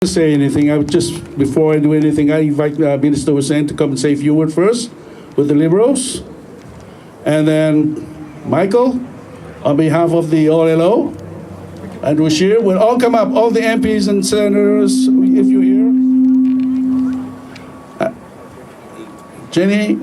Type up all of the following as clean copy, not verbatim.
To say anything, I would just, before I do anything, I invite Minister Hussein to come and say a few words first with the Liberals. And then Michael, on behalf of the OLO, and Rushir, will all come up, all the MPs and senators, if you're here. Jenny.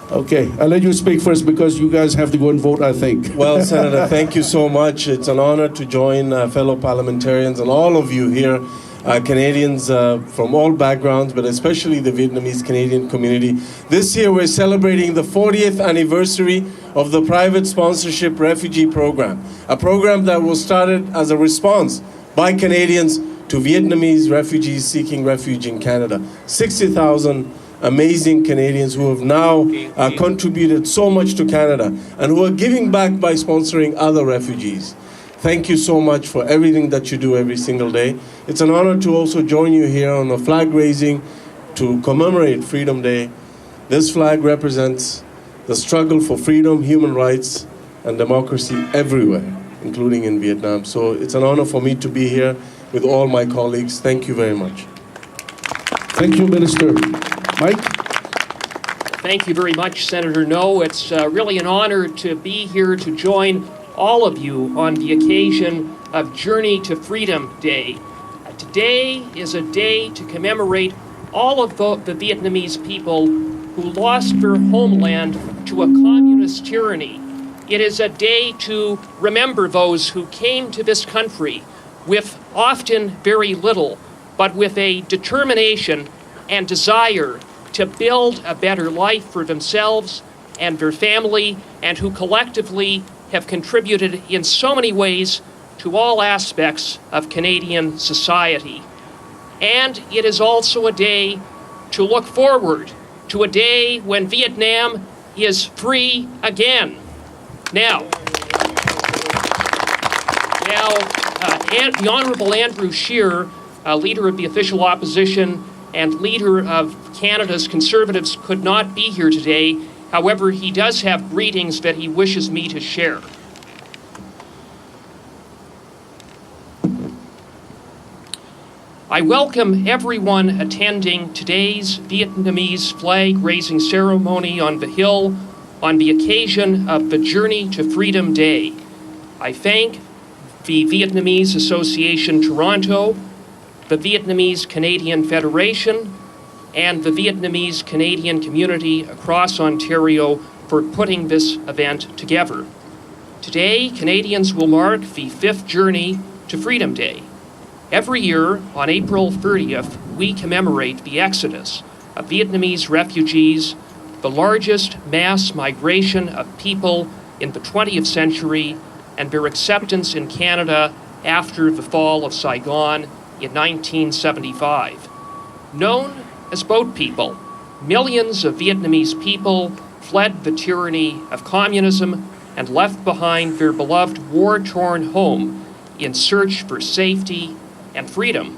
Okay, I'll let you speak first because you guys have to go and vote, I think. Well, Senator, thank you so much. It's an honor to join fellow parliamentarians and all of you here, Canadians from all backgrounds, but especially the Vietnamese Canadian community. This year we're celebrating the 40th anniversary of the private sponsorship refugee program, a program that was started as a response by Canadians to Vietnamese refugees seeking refuge in Canada. 60,000 amazing Canadians who have now contributed so much to Canada and who are giving back by sponsoring other refugees. Thank you so much for everything that you do every single day. It's an honor to also join you here on a flag raising to commemorate Freedom Day. This flag represents the struggle for freedom, human rights, and democracy everywhere, including in Vietnam. So it's an honor for me to be here with all my colleagues. Thank you very much. Thank you, Minister. Mike? Thank you very much, Senator No. It's really an honor to be here to join all of you on the occasion of Journey to Freedom Day. Today is a day to commemorate all of the Vietnamese people who lost their homeland to a communist tyranny. It is a day to remember those who came to this country with often very little, but with a determination and desire to build a better life for themselves and their family, and who collectively have contributed in so many ways to all aspects of Canadian society. And it is also a day to look forward to a day when Vietnam is free again. Now, the Honourable Andrew Scheer, Leader of the Official Opposition and Leader of Canada's Conservatives, could not be here today. However, he does have greetings that he wishes me to share. I welcome everyone attending today's Vietnamese flag-raising ceremony on the Hill on the occasion of the Journey to Freedom Day. I thank the Vietnamese Association Toronto, the Vietnamese Canadian Federation, and the Vietnamese Canadian community across Ontario for putting this event together. Today, Canadians will mark the 5th Journey to Freedom Day. Every year, on April 30th, we commemorate the exodus of Vietnamese refugees, the largest mass migration of people in the 20th century, and their acceptance in Canada after the fall of Saigon in 1975. Known as Boat People, millions of Vietnamese people fled the tyranny of communism and left behind their beloved war-torn home in search for safety and freedom.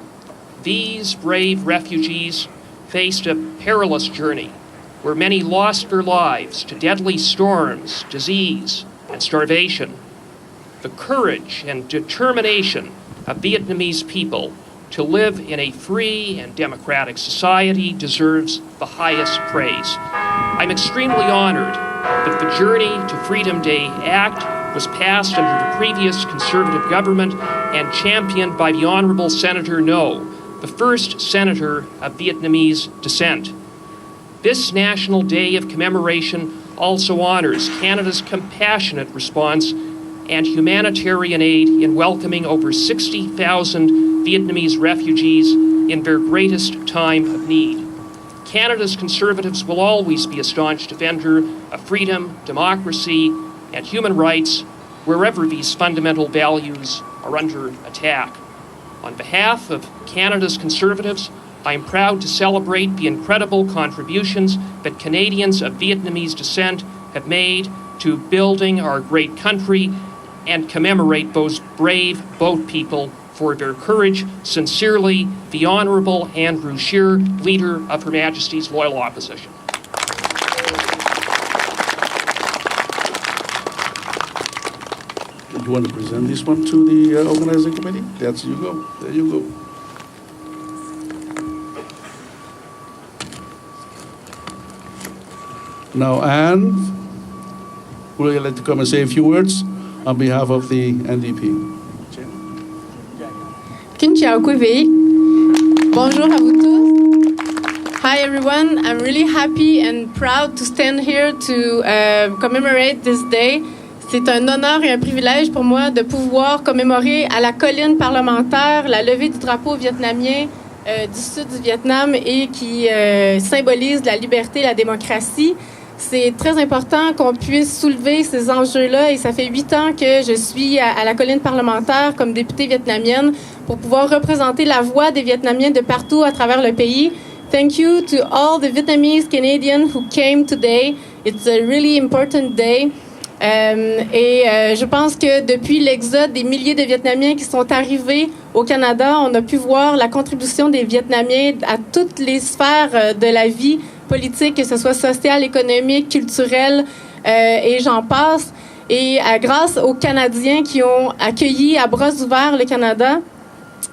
These brave refugees faced a perilous journey where many lost their lives to deadly storms, disease, and starvation. The courage and determination of Vietnamese people to live in a free and democratic society deserves the highest praise. I'm extremely honored that the Journey to Freedom Day Act was passed under the previous Conservative government and championed by the Honourable Senator No, the first senator of Vietnamese descent. This National Day of Commemoration also honours Canada's compassionate response and humanitarian aid in welcoming over 60,000 Vietnamese refugees in their greatest time of need. Canada's Conservatives will always be a staunch defender of freedom, democracy, and human rights wherever these fundamental values are under attack. On behalf of Canada's Conservatives, I am proud to celebrate the incredible contributions that Canadians of Vietnamese descent have made to building our great country and commemorate those brave boat people for their courage. Sincerely, the Honourable Andrew Scheer, Leader of Her Majesty's Loyal Opposition. You want to present this one to the organizing committee? That's you go. There you go. Now, Anne, would you like to come and say a few words on behalf of the NDP? Bonjour à vous tous. Hi everyone, I'm really happy and proud to stand here to commemorate this day. C'est un honneur et un privilège pour moi de pouvoir commémorer à la colline parlementaire la levée du drapeau vietnamien du sud du Vietnam et qui symbolise la liberté et la démocratie. C'est très important qu'on puisse soulever ces enjeux-là et ça fait 8 ans que je suis à la colline parlementaire comme députée vietnamienne pour pouvoir représenter la voix des Vietnamiens de partout à travers le pays. Thank you to all the Vietnamese Canadians who came today. It's a really important day. Je pense que depuis l'exode des milliers de Vietnamiens qui sont arrivés au Canada, on a pu voir la contribution des Vietnamiens à toutes les sphères de la vie politique, que ce soit sociale, économique, culturelle, et j'en passe. Et grâce aux Canadiens qui ont accueilli à bras ouverts le Canada,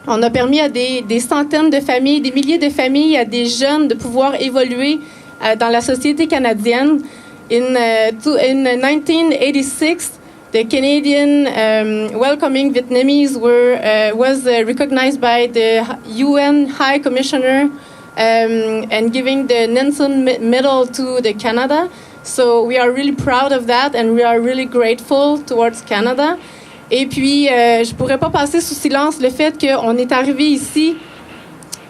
on a permis à des centaines de familles, des milliers de familles, à des jeunes de pouvoir évoluer dans la société canadienne. In 1986, the Canadian welcoming Vietnamese was recognized by the UN High Commissioner and giving the Nelson Medal to the Canada. So we are really proud of that and we are really grateful towards Canada. Et puis, je pourrais pas passer sous silence le fait qu'on est arrivé ici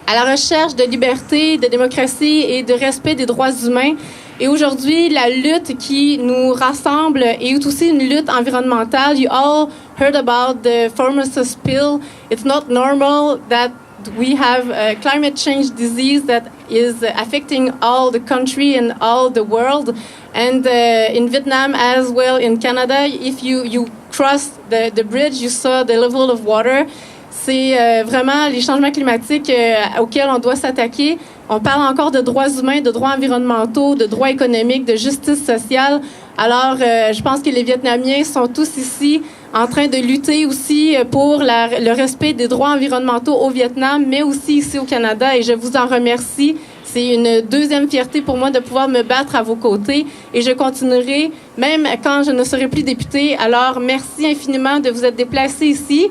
à la recherche de liberté, de démocratie et de respect des droits humains. Et aujourd'hui, la lutte qui nous rassemble est aussi une lutte environnementale. You all heard about the pharmacist spill. It's not normal that we have a climate change disease that is affecting all the country and all the world. And in Vietnam as well, in Canada, if you cross the bridge, you saw the level of water. C'est vraiment les changements climatiques auxquels on doit s'attaquer. On parle encore de droits humains, de droits environnementaux, de droits économiques, de justice sociale. Alors, je pense que les Vietnamiens sont tous ici en train de lutter aussi pour le respect des droits environnementaux au Vietnam, mais aussi ici au Canada. Et je vous en remercie. C'est une deuxième fierté pour moi de pouvoir me battre à vos côtés. Et je continuerai, même quand je ne serai plus députée. Alors, merci infiniment de vous être déplacés ici.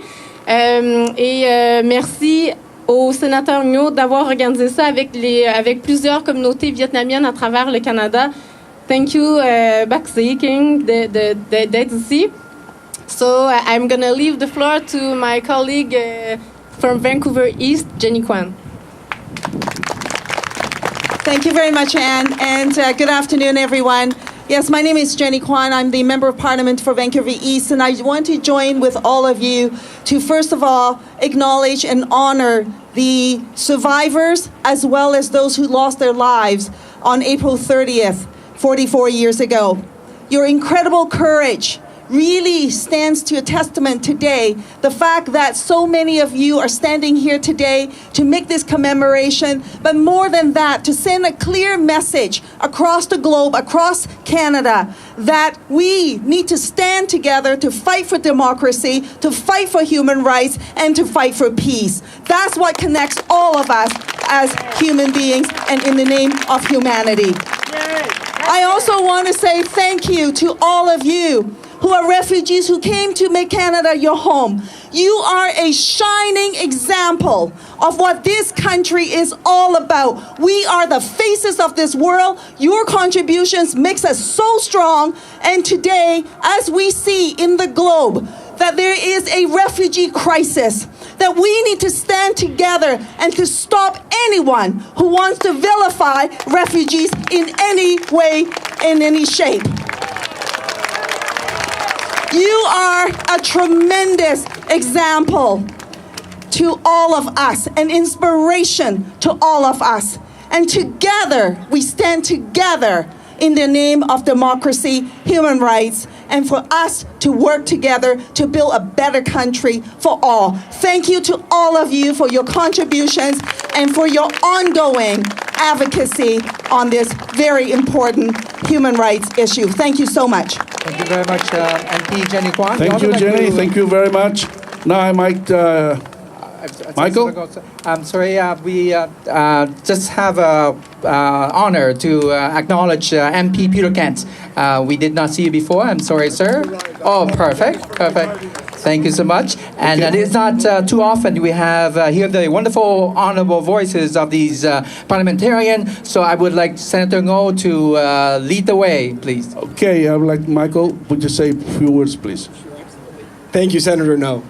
Merci au sénateur Ngo d'avoir organisé ça avec plusieurs communautés vietnamiennes à travers le Canada. Thank you, Bac Sĩ King, d'être ici. So I'm going to leave the floor to my colleague from Vancouver East, Jenny Kwan. Thank you very much, Anne, and good afternoon, everyone. Yes, my name is Jenny Kwan. I'm the Member of Parliament for Vancouver East, and I want to join with all of you to, first of all, acknowledge and honor the survivors as well as those who lost their lives on April 30th, 44 years ago. Your incredible courage really stands to a testament today, the fact that so many of you are standing here today to make this commemoration, but more than that, to send a clear message across the globe, across Canada, that we need to stand together to fight for democracy, to fight for human rights, and to fight for peace. That's what connects all of us as human beings and in the name of humanity. I also want to say thank you to all of you who are refugees who came to make Canada your home. You are a shining example of what this country is all about. We are the faces of this world. Your contributions makes us so strong. And today, as we see in the globe, that there is a refugee crisis, that we need to stand together and to stop anyone who wants to vilify refugees in any way, in any shape. You are a tremendous example to all of us, an inspiration to all of us. And together, we stand together in the name of democracy, human rights, and for us to work together to build a better country for all. Thank you to all of you for your contributions and for your ongoing advocacy on this very important human rights issue. Thank you so much. Thank you very much, MP Jenny Kwan. Thank you, Jenny. Thank you very much. Now I might, Michael? I'm sorry, we just have a honor to acknowledge MP Peter Kent. We did not see you before. I'm sorry, sir. Oh, perfect, perfect. Thank you so much. And it's not too often we have hear the wonderful, honorable voices of these parliamentarians. So I would like Senator Ngo to lead the way, please. Okay, I would like Michael, would you say a few words, please? Thank you, Senator Ngo.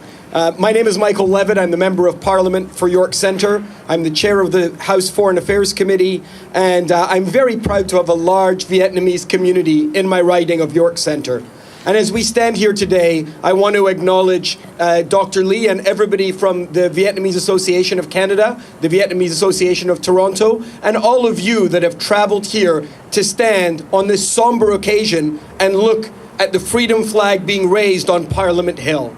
My name is Michael Levitt. I'm the Member of Parliament for York Centre. I'm the Chair of the House Foreign Affairs Committee, and I'm very proud to have a large Vietnamese community in my riding of York Centre. And as we stand here today, I want to acknowledge Dr. Lee and everybody from the Vietnamese Association of Canada, the Vietnamese Association of Toronto, and all of you that have travelled here to stand on this somber occasion and look at the freedom flag being raised on Parliament Hill.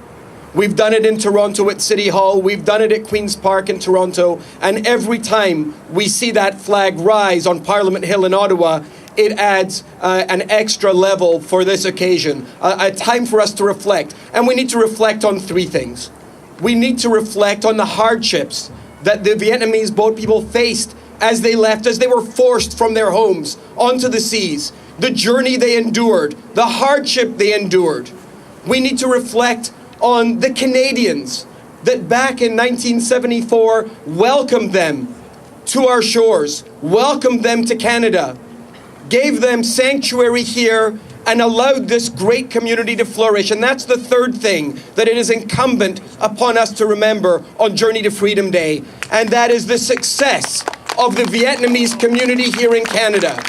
We've done it in Toronto at City Hall, we've done it at Queen's Park in Toronto, and every time we see that flag rise on Parliament Hill in Ottawa, it adds an extra level for this occasion, a time for us to reflect. And we need to reflect on three things. We need to reflect on the hardships that the Vietnamese boat people faced as they left, as they were forced from their homes onto the seas, the journey they endured, the hardship they endured. We need to reflect on the Canadians that back in 1974 welcomed them to our shores, welcomed them to Canada, gave them sanctuary here, and allowed this great community to flourish. And that's the third thing that it is incumbent upon us to remember on Journey to Freedom Day, and that is the success of the Vietnamese community here in Canada.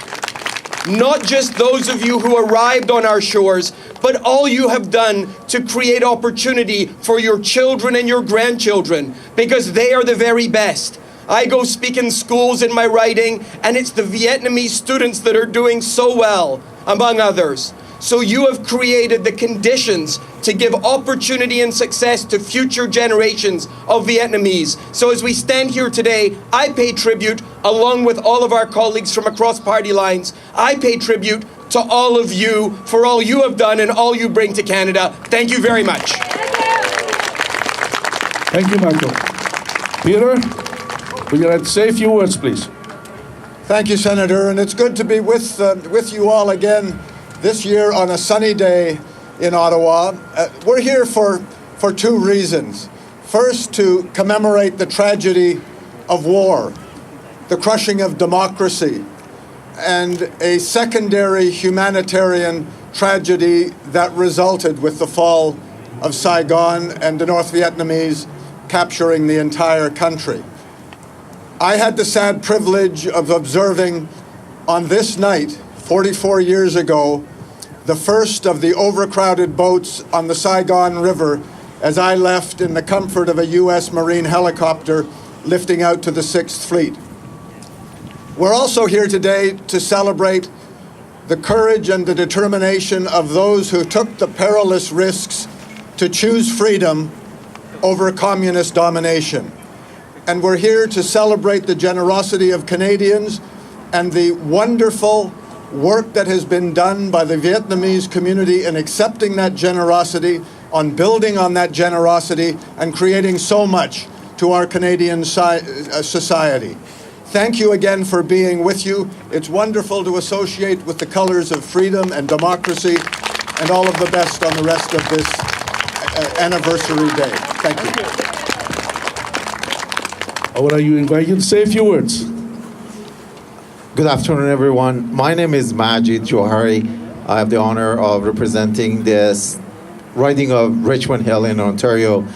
Not just those of you who arrived on our shores, but all you have done to create opportunity for your children and your grandchildren, because they are the very best. I go speak in schools in my riding, and it's the Vietnamese students that are doing so well, among others. So you have created the conditions to give opportunity and success to future generations of Vietnamese. So as we stand here today, I pay tribute, along with all of our colleagues from across party lines, I pay tribute to all of you for all you have done and all you bring to Canada. Thank you very much. Thank you, Michael. Peter, would you like to say a few words, please? Thank you, Senator, and it's good to be with you all again this year on a sunny day in Ottawa. We're here for two reasons. First, to commemorate the tragedy of war, the crushing of democracy, and a secondary humanitarian tragedy that resulted with the fall of Saigon and the North Vietnamese capturing the entire country. I had the sad privilege of observing on this night, 44 years ago, the first of the overcrowded boats on the Saigon River as I left in the comfort of a U.S. Marine helicopter lifting out to the 6th Fleet. We're also here today to celebrate the courage and the determination of those who took the perilous risks to choose freedom over communist domination. And we're here to celebrate the generosity of Canadians and the wonderful work that has been done by the Vietnamese community in accepting that generosity, on building on that generosity, and creating so much to our Canadian society. Thank you again for being with you. It's wonderful to associate with the colors of freedom and democracy, and all of the best on the rest of this anniversary day. Thank you. I would invite you to say a few words. Good afternoon, everyone. My name is Majid Johari. I have the honor of representing this riding of Richmond Hill in Ontario.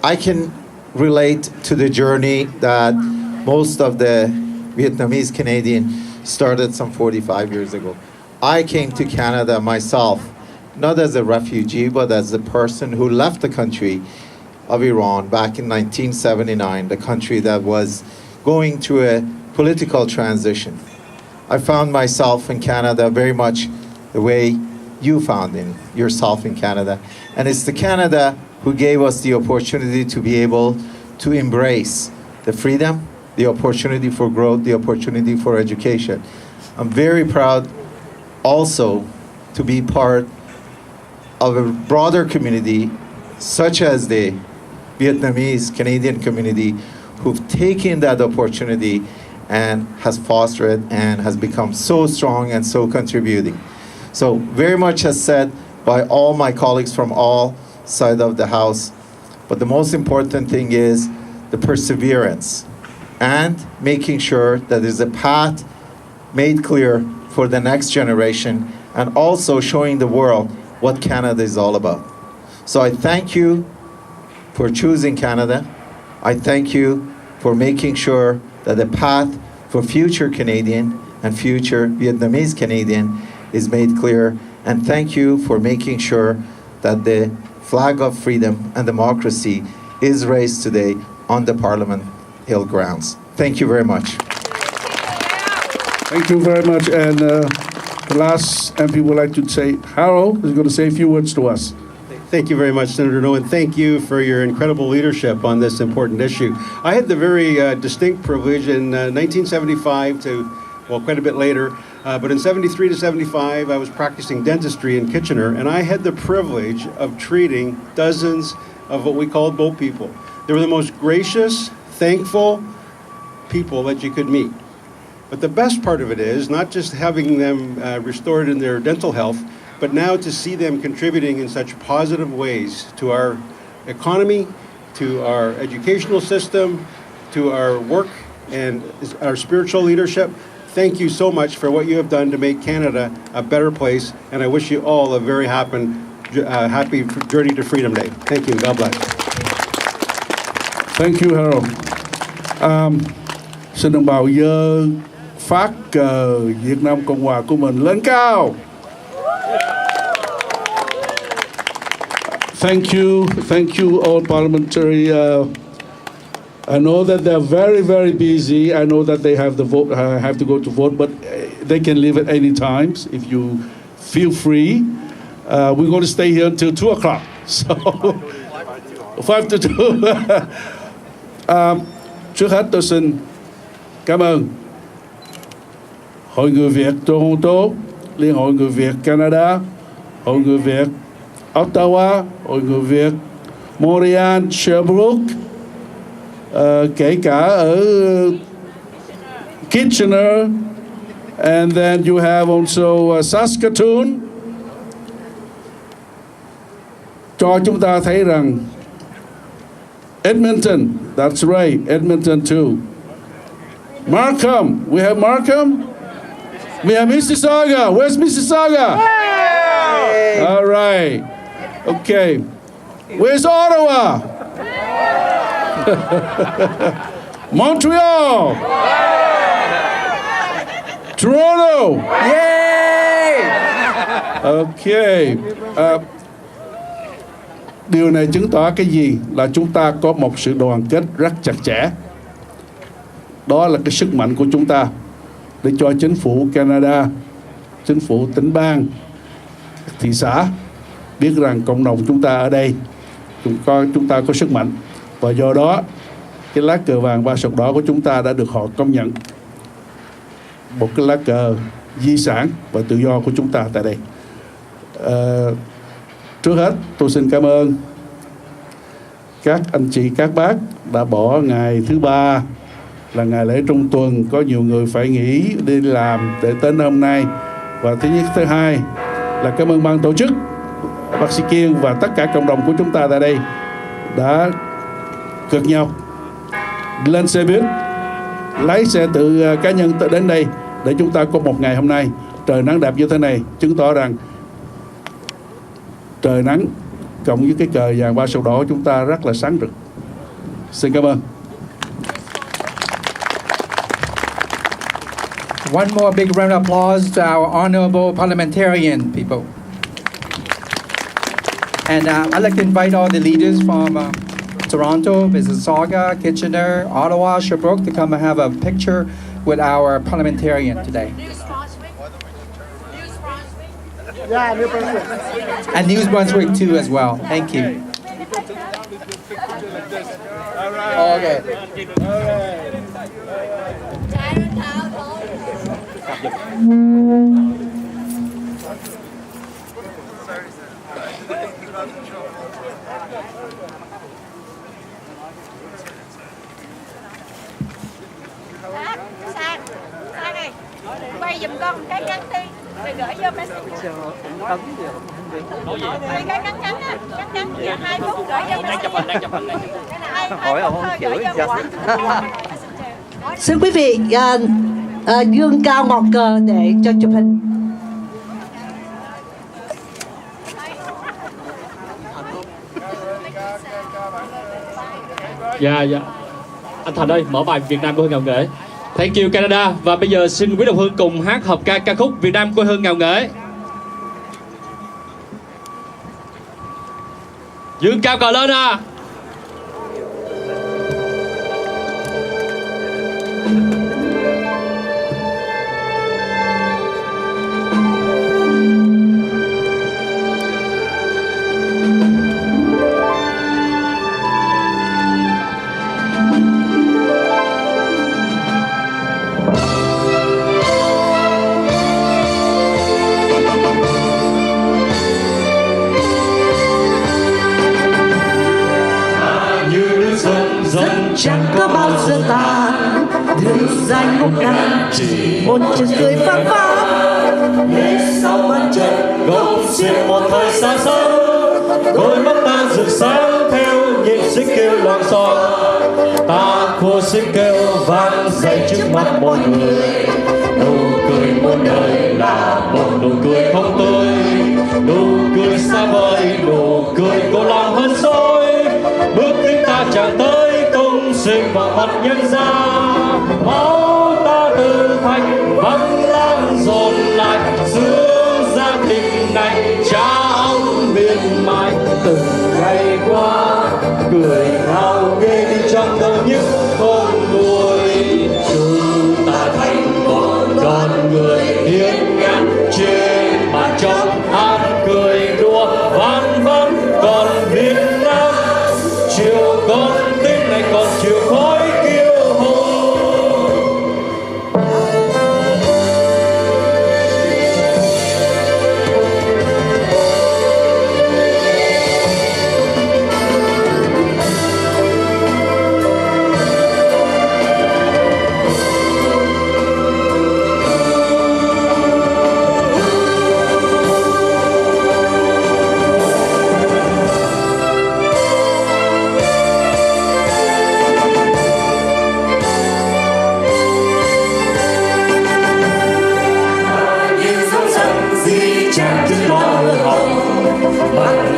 I can relate to the journey that most of the Vietnamese Canadian started some 45 years ago. I came to Canada myself, not as a refugee, but as a person who left the country of Iran back in 1979, the country that was going through a political transition. I found myself in Canada very much the way you found yourself in Canada. And it's the Canada who gave us the opportunity to be able to embrace the freedom, the opportunity for growth, the opportunity for education. I'm very proud also to be part of a broader community, such as the Vietnamese Canadian community, who've taken that opportunity and has fostered it and has become so strong and so contributing. So very much as said by all my colleagues from all sides of the house, but the most important thing is the perseverance and making sure that there's a path made clear for the next generation, and also showing the world what Canada is all about. So I thank you for choosing Canada. I thank you for making sure that the path for future Canadian and future Vietnamese Canadian is made clear. And thank you for making sure that the flag of freedom and democracy is raised today on the Parliament Hill grounds. Thank you very much. Thank you very much. And the last MP would like to say, Harold is going to say a few words to us. Thank you very much, Senator No, and thank you for your incredible leadership on this important issue. I had the very distinct privilege in 1975 to, well, quite a bit later, but in 73 to 75, I was practicing dentistry in Kitchener, and I had the privilege of treating dozens of what we called boat people. They were the most gracious, thankful people that you could meet. But the best part of it is not just having them restored in their dental health, but now to see them contributing in such positive ways to our economy, to our educational system, to our work and our spiritual leadership. Thank you so much for what you have done to make Canada a better place, and I wish you all a very happy Journey to Freedom Day. Thank you. God bless. Thank you, Harold. Xin đồng bào giơ phát cờ Việt Nam Cộng Hòa của mình lên cao. Thank you all parliamentary. I know that they're very, very busy. I know that they have to go to vote, but they can leave at any time if you feel free. We're going to stay here until 2 o'clock. So 5 to 2. Trước hết tôi xin cảm ơn Hội Người Việt Toronto, Liên hội Người Việt Canada, Hội Người Việt Ottawa, Hội Người Việt Montreal, Sherbrooke, kể cả ở Kitchener, and then you have also Saskatoon. Cho chúng ta thấy rằng Edmonton, that's right, Edmonton too. Markham, we have Markham. We have Mississauga. Where's Mississauga? Hey! All right. Okay. Where's Ottawa? Montreal. Toronto. Yay! Okay. Điều này chứng tỏ cái gì? Là chúng ta có một sự đoàn kết rất chặt chẽ. Đó là cái sức mạnh của chúng ta để cho chính phủ Canada, chính phủ tỉnh bang, thị xã biết rằng cộng đồng chúng ta ở đây chúng ta có sức mạnh, và do đó cái lá cờ vàng ba sọc đỏ của chúng ta đã được họ công nhận một cái lá cờ di sản và tự do của chúng ta tại đây. Trước hết tôi xin cảm ơn các anh chị các bác đã bỏ ngày thứ ba là ngày lễ trong tuần, có nhiều người phải nghỉ đi làm để đến hôm nay. Và thứ nhất, thứ hai là cảm ơn ban tổ chức, bác sĩ Kiên và tất cả cộng đồng của chúng ta tại đây đã cực nhọc lên xe buýt, lái xe tự cá nhân đến đây để chúng ta có một ngày hôm nay trời nắng đẹp như thế này, chứng tỏ rằng trời nắng cộng với cái cờ vàng ba sọc đỏ chúng ta rất là sáng rực. Xin cảm ơn. One more big round of applause to our honorable parliamentarian people. And I'd like to invite all the leaders from Toronto, Mississauga, Kitchener, Ottawa, Sherbrooke to come and have a picture with our parliamentarian today. Yeah, New Brunswick. And New Brunswick too as well. Thank you. All right. Okay. All right. quay giùm con một cái ngắn đi rồi gửi vô messenger. Quay cái ngắn ngắn á, ngắn ngắn dạ 2 phút gửi vô messenger. Đang chụp hình. Hỏi ông chửi cho. Xin quý vị dương cao ngọn cờ để cho chụp hình. Dạ. Anh Thành ơi, mở bài Việt Nam quê hương ngạo nghễ. Thank you Canada. Và bây giờ xin quý đồng hương cùng hát hợp ca khúc Việt Nam quê hương ngạo nghễ. Dương cao cờ lên à. Chẳng có bao giờ ta đường dài ngút ngàn chỉ một chân cười phang phang để sau bàn chân góc xuyên một thời xa xăm đôi mắt ta rực sáng theo nhịp xích kêu loạn xon ta khua xích kêu vang dậy trước mắt mọi người nụ cười muôn đời là một nụ cười không tươi nụ cười xa vời nụ cười cô lòng hơn xôi bước tiến ta chàng tới sinh vào mặt nhân gian máu ta từ thành vắng lang dồn lại xưa gia đình này cha ông miệt mài từng ngày qua cười ngào ghê đi trong đâu những con người chúng ta thành một con người hiên ngang trên bàn trong an cười đùa vang vang còn Việt Nam chiều con tim này còn chiều khói kiêu hùng.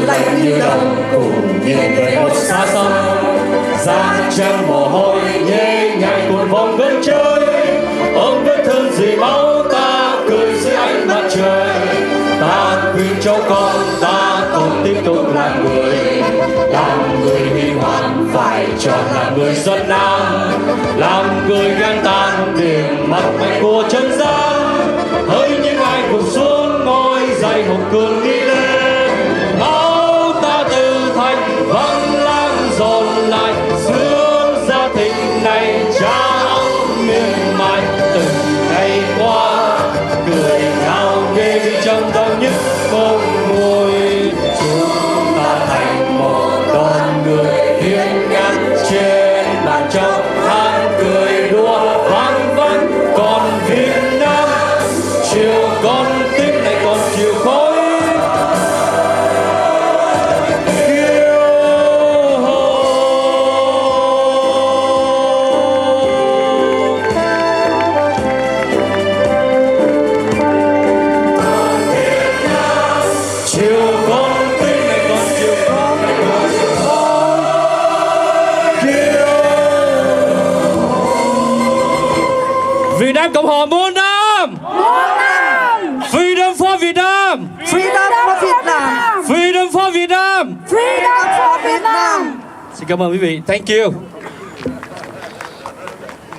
Lạnh như đông cùng nhìn về một xa xăm da trắng mồ hôi nhẹ nhàng cuộn vòng gân chơi ôm vết thương dì máu ta cười dưới ánh mặt trời ta khuyên cho con ta còn tiếp tục làm người huy hoàng phải chọn làm người dân nam làm người gan tan điểm mặt mạnh của chân gian hỡi những ai cùng xuống ngôi dậy hùng cường đi lên vắng lang dồn lại xưa gia đình này cha ông miền mài từng ngày qua cười ngào ghê đi trong đau nhức không nguôi chúng ta thành một con người hiên ngang trên bàn trong than cười đùa vang vang còn Việt Nam chiều con tim này còn chiều khói Việt Nam Cộng hòa muôn năm. Freedom for Vietnam. Freedom for Vietnam. Freedom for Vietnam. Freedom for Vietnam. Xin cảm ơn quý vị. Thank you.